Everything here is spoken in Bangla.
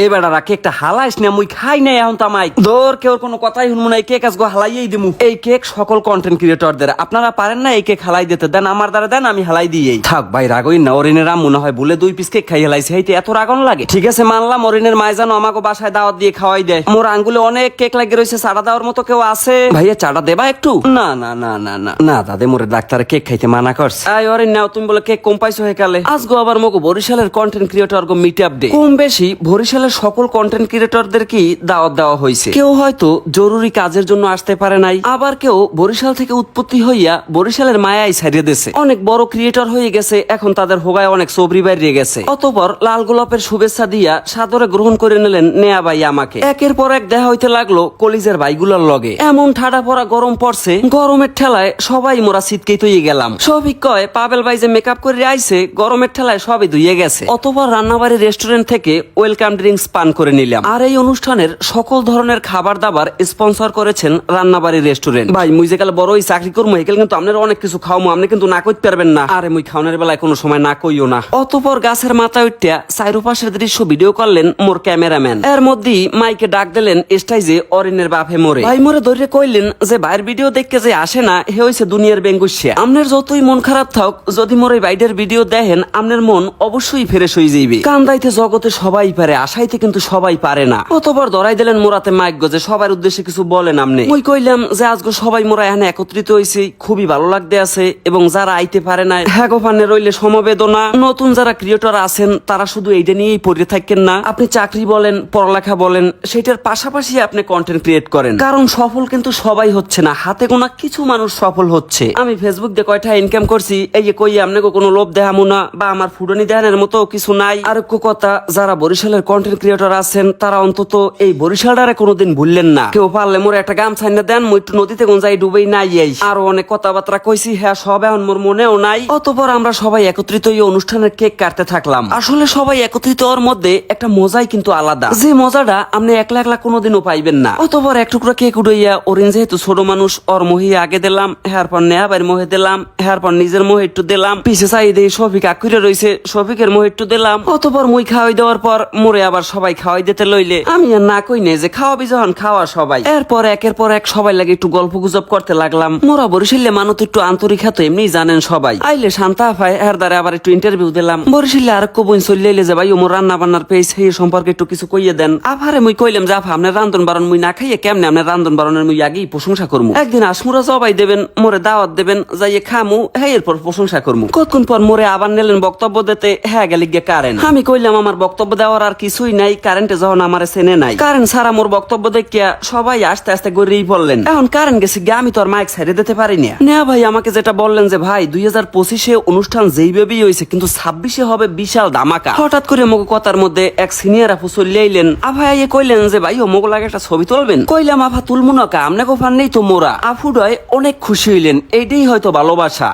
এ বেড়ারা কেকটা হালাইস না, মুই খাই নাই এখন তামাই দৌড় কেউ কোনো কথাই শুনবো না। এই কেক আজকে হালাইয়েই দিমু। এই কেক সকল কন্টেন্ট ক্রিয়েটরদের, আপনারা পারেন না এই কেক হালাই দিতে, দেন আমার দ্বারা দেন, আমি হালাই দিয়েই থাক। ভাই রাগই না, অরিনের আম্মু মনে হয় বলে 2 পিস কেক খাই হেলাইছে, এইতে এত রাগন লাগে? ঠিক আছে মানলাম, অরিনের মায় জানো আমাকে বাসায় দাওয়াত দিয়ে খাওয়াই দেয়। মোর আঙ্গুলে অনেক কেক লাগে রয়েছে, চাটা দেওয়ার মতো কেউ আছে? ভাইয়া চাটা দেবা একটু? না না না না না না দাদে, মোরে ডাক্তারে কেক খাইতে মানা করছে। আই অরিন নাও, তুমি বলে কেক কম পাইছো হয়ে গেলে। আজগো আবার মগো বরিশালের কন্টেন্ট ক্রিয়েটর গো মিট আপ ডে। কম বেশি বরিশালের সকল কন্টেন্ট ক্রিয়েটরদের কি দাওয়াত দেওয়া হয়েছে। কেউ হয়তো জরুরি কাজের জন্য আসতে পারে নাই, আবার কেউ বরিশাল থেকে উৎপত্তি হইয়া বরিশালের মায়াই ছাড়িয়ে দিয়েছে। অনেক বড় ক্রিয়েটর হয়ে গেছে, এখন তাদের হোগায় অনেক সবরি বাইরে গেছে। অতঃপর লাল গোলাপের শুভেচ্ছা দিয়া সাদরে গ্রহণ করে নিলেন নেয়া ভাই আমাকে। একের পর এক দেখা হইতে লাগলো কলিজের ভাইগুলোর লগে। এমন ঠাডা পড়া গরম পড়ছে, গরমের ঠেলায় সবাই মোরা শীতকেই তৈয়ে গেলাম। সবই কয় পাবেল ভাই যে মেকআপ করে আইছে, গরমের ঠেলায় সবই ধুয়ে গেছে। অতঃপর রান্নাবাড়ি রেস্টুরেন্ট থেকে ওয়েলকাম ড্রিঙ্কস পান করে নিলাম। আর এই অনুষ্ঠানের সকল ধরনের খাবার দাবার স্পন্সর করেছেন রান্নাবাড়ি রেস্টুরেন্ট। ভাই মুই যে কালে বড়ই চাকরি করবো, একাল কিন্তু আপনার অনেক কিছু খাওয়ামো, আপনি কিন্তু না কইতে পারবেন না। আরে মুই খাওয়ানোর বেলায় কোনো সময় না কইও না। অতঃপর গাছের মাথায় উঠিয়া চারপাশের দৃশ্য ভিডিও করলেন মোর ক্যামেরাম্যান। এর মধ্যেই মাইকে ডাক দিলেন স্টাইজে অরিনের বাপে মোরে। ভাই মোরে ধরে কইলেন যে ভাইয়ের ভিডিও দেখতে যে আসে না, হে হইছে দুনিয়ার বেঙ্গুসিয়া। আপনার যতই মন খারাপ থাক, যদি মোর এই বাইডের ভিডিও দেখেন, আপনার মন অবশ্যই ফ্রেশ হয়ে যাইবে। কান্দাইতে জগতে সবাই পারে, আশাইতে কিন্তু সবাই পারে না। অতঃপর ধরাই দিলেন মোরাতে মাইক গো যে সবার উদ্দেশ্যে কিছু বলেন আমনে। মুই কইলাম যে আজকে সবাই মোরা এখানে একত্রিত হইছি, খুবই ভালো লাগতে আছে, এবং যারা আইতে পারে না হ্যাঁ গোফানে রইলে সমবেদনা। নতুন যারা ক্রিয়েটর আছেন তারা শুধু এইটা নিয়েই পড়ে থাকেন না, আপনি চাকরি বলেন, পড়ালেখা বলেন, সেটার পাশাপাশি আপনি কন্টেন্ট ক্রিয়েট করেন। কারণ সফল কিন্তু সবাই হচ্ছে না, হাতে গোনা কিছু মানুষ সফল হচ্ছে। আমি ফেসবুক দিয়ে কয়টা ইনকাম করছি, এই যে কই আপনাকে কোনো লোভ দেখামো না বা আমার ফুডনি দেখানোর মতো কিছু নাই। আর কথা, যারা বরিশালের কন্টেন্ট ক্রিয়েটর আছেন তারা অন্তত এই বরিশালটারে কোনোদিন ভুললেন না। কেউ পারলে মোর একটা গামছা এনে দেন, মই একটু নদীতে কোন যাই ডুবেই নাই। এই আরো অনেক কথাবার্তা কইছি, হ্যাঁ সব এখন মোর মনেও নাই। অতঃপর আমরা সবাই একত্রিত এই অনুষ্ঠানের কেক কাটতে থাকলাম। আসলে সবাই একত্রিত হওয়ার মধ্যে একটা মজাই কিন্তু আলাদা, যে মজাটা আপনি একলা একলা কোনোদিনও পাইবেন না। অতঃপর এক টুকরা কেক উড়াইয়া ওরিন যেহেতু ছোট মানুষ, ওর মহি আগে দিলাম, হেয়ার পর নেয়া বাইর মহে দিলাম, হেয়ার পর নিজের মহে একটু দিলাম, পিছে চাই দিয়ে শফিক আকুরে রয়েছে, শফিকের মহে একটু দিলাম। অতঃপর মুই খাওয়াই দেওয়ার পর মোরে আবার সবাই খাওয়াই দিতে লইলে আমি আর না কই নে যে খাওয়াবি যখন খাওয়া সবাই। এরপর একের পর এক সবাই লাগে একটু গল্প গুজব করতে লাগলাম। মোরা বরিশালে মানুষ একটু আন্তরিক হাত এমনি জানেন সবাই। আইলে শান্তা আফায় এর দ্বারা আবার একটু ইন্টারভিউ দিলাম। বরিশালে আর কবুন চললে যে ভাই ওমর রান্না বান্নার পেজ সেই সম্পর্কে একটু কিছু কইয়ে দেন। আফারে মুই কইলাম যে আফা আপনার রান্ধন বারণ মুই না খাইয়ে কেমনে আপনার রান্ধন বারণের মুই আগেই প্রশংসা করমু। একদিন আসমুরা জবাই দেবেন, মোরে দাওয়াত দেবেন, যাইয়ে খামু, হ্যাঁ এরপর প্রশংসা করমু। কতক্ষণ পর মোরে আবার নিলেন বক্তব্য দিতে, হ্যাঁ গেলি গিয়ে কারেন্ট। আমি কইলাম আমার বক্তব্য দেওয়ার আর কিছুই নাই, কারেন্টে যখন আমার চেনে নাই। কারেন্ট ছাড়া মোর বক্তব্য দেখিয়া সবাই আস্তে আস্তে গড়িয়ে পড়লেন। এখন কারেন্ট গেছে গিয়ে আমি তো আর মাইক ছেড়ে দিতে পারিনি। না ভাই আমাকে যেটা বললেন যে ভাই 2025-এ অনুষ্ঠান যেইভাবেই হয়েছে, কিন্তু 26-এ হবে বিশাল ধামাকা। হঠাৎ করে মগো কথার মধ্যে এক সিনিয়র আপু চলে আইলেন। আফা আইয়ে কইলেন যে ভাই ও মগো লাগে একটা ছবি তুলবেন। কইলাম আফা তুলমু না কা, আমনে কো ফান নেই তো মোরা। আফুডয় অনেক খুশি হইলেন, এইটাই হয়তো ভালোবাসা।